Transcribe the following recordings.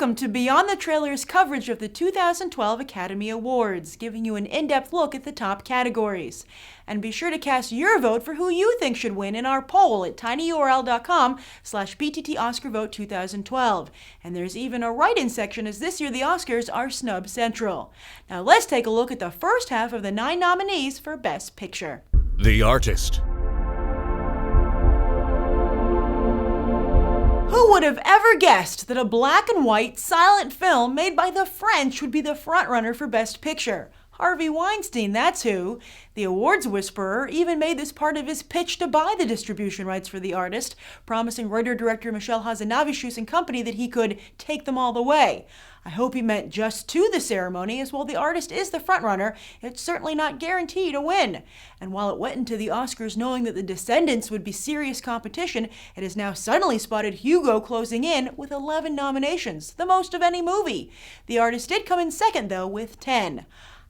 Welcome to Beyond the Trailer's coverage of the 2012 Academy Awards, giving you an in-depth look at the top categories. And be sure to cast your vote for who you think should win in our poll at tinyurl.com/BTT Oscar Vote 2012. And there's even a write-in section, as this year the Oscars are snub central. Now let's take a look at the first half of the 9 nominees for Best Picture. The Artist. Who would have ever guessed that a black and white silent film made by the French would be the frontrunner for Best Picture? Harvey Weinstein, that's who. The awards whisperer even made this part of his pitch to buy the distribution rights for The Artist, promising writer-director Michel Hazanavicius and company that he could take them all the way. I hope he meant just to the ceremony, as while The Artist is the frontrunner, it's certainly not guaranteed a win. And while it went into the Oscars knowing that The Descendants would be serious competition, it has now suddenly spotted Hugo closing in with 11 nominations, the most of any movie. The Artist did come in second, though, with 10.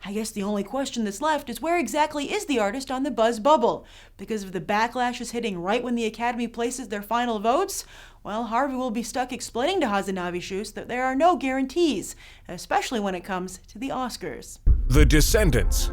I guess the only question that's left is where exactly is The Artist on the buzz bubble? Because if the backlash is hitting right when the Academy places their final votes, well, Harvey will be stuck explaining to Hazanavicius that there are no guarantees, especially when it comes to the Oscars. The Descendants.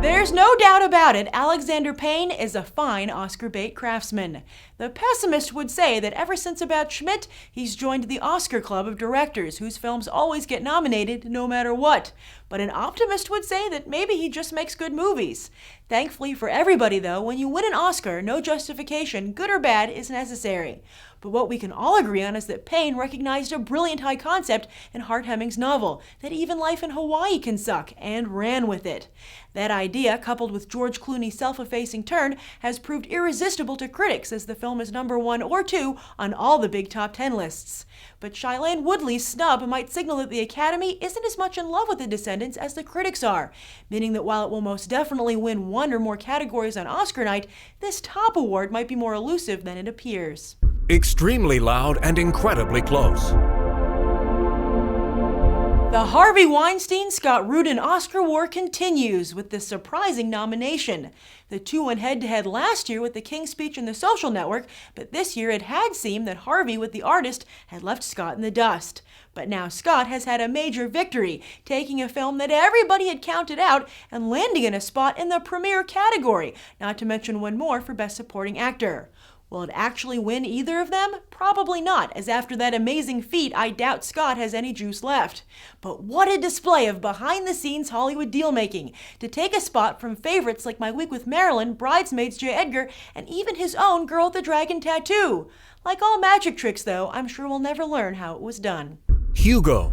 There's no doubt about it, Alexander Payne is a fine Oscar bait craftsman. The pessimist would say that ever since About Schmidt, he's joined the Oscar club of directors whose films always get nominated no matter what. But an optimist would say that maybe he just makes good movies. Thankfully for everybody though, when you win an Oscar, no justification, good or bad, is necessary. But what we can all agree on is that Payne recognized a brilliant high concept in Hart Hemming's novel, that even life in Hawaii can suck, and ran with it. That idea, coupled with George Clooney's self-effacing turn, has proved irresistible to critics as the film is number 1 or 2 on all the big top 10 lists. But Shailene Woodley's snub might signal that the Academy isn't as much in love with The Descendants as the critics are, meaning that while it will most definitely win 1 or more categories on Oscar night, this top award might be more elusive than it appears. Extremely loud and incredibly close. The Harvey Weinstein-Scott Rudin Oscar war continues with this surprising nomination. The two went head-to-head last year with The King's Speech and The Social Network, but this year it had seemed that Harvey with The Artist had left Scott in the dust. But now Scott has had a major victory, taking a film that everybody had counted out and landing in a spot in the premiere category, not to mention 1 more for Best Supporting Actor. Will it actually win either of them? Probably not, as after that amazing feat, I doubt Scott has any juice left. But what a display of behind-the-scenes Hollywood deal-making, to take a spot from favorites like My Week with Marilyn, Bridesmaids, J. Edgar, and even his own Girl with the Dragon Tattoo. Like all magic tricks, though, I'm sure we'll never learn how it was done. Hugo.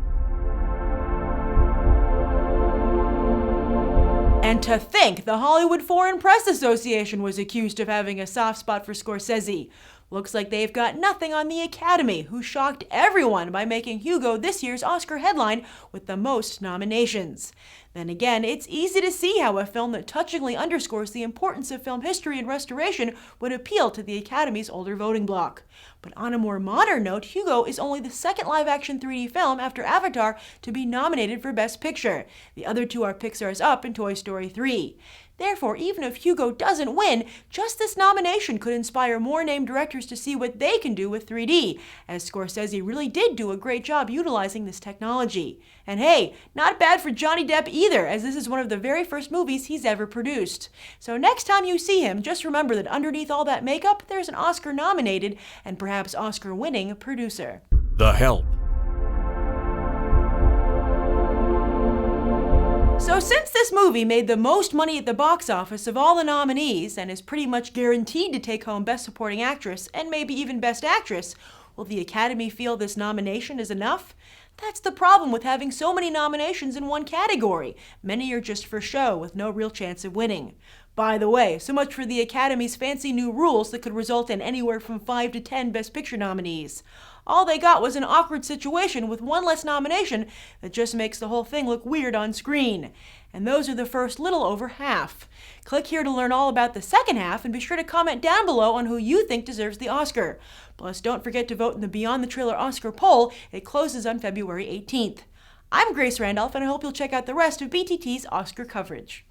And to think the Hollywood Foreign Press Association was accused of having a soft spot for Scorsese. Looks like they've got nothing on the Academy, who shocked everyone by making Hugo this year's Oscar headline with the most nominations. Then again, it's easy to see how a film that touchingly underscores the importance of film history and restoration would appeal to the Academy's older voting bloc. But on a more modern note, Hugo is only the second live-action 3D film after Avatar to be nominated for Best Picture. The other 2 are Pixar's Up and Toy Story 3. Therefore, even if Hugo doesn't win, just this nomination could inspire more named directors to see what they can do with 3D, as Scorsese really did do a great job utilizing this technology. And hey, not bad for Johnny Depp either, as this is one of the very first movies he's ever produced. So next time you see him, just remember that underneath all that makeup, there's an Oscar-nominated and perhaps Oscar-winning producer. The Help. So since this movie made the most money at the box office of all the nominees and is pretty much guaranteed to take home Best Supporting Actress and maybe even Best Actress, will the Academy feel this nomination is enough? That's the problem with having so many nominations in one category. Many are just for show with no real chance of winning. By the way, so much for the Academy's fancy new rules that could result in anywhere from 5 to 10 Best Picture nominees. All they got was an awkward situation with 1 less nomination that just makes the whole thing look weird on screen. And those are the first little over half. Click here to learn all about the second half, and be sure to comment down below on who you think deserves the Oscar. Plus, don't forget to vote in the Beyond the Trailer Oscar poll. It closes on February 18th. I'm Grace Randolph, and I hope you'll check out the rest of BTT's Oscar coverage.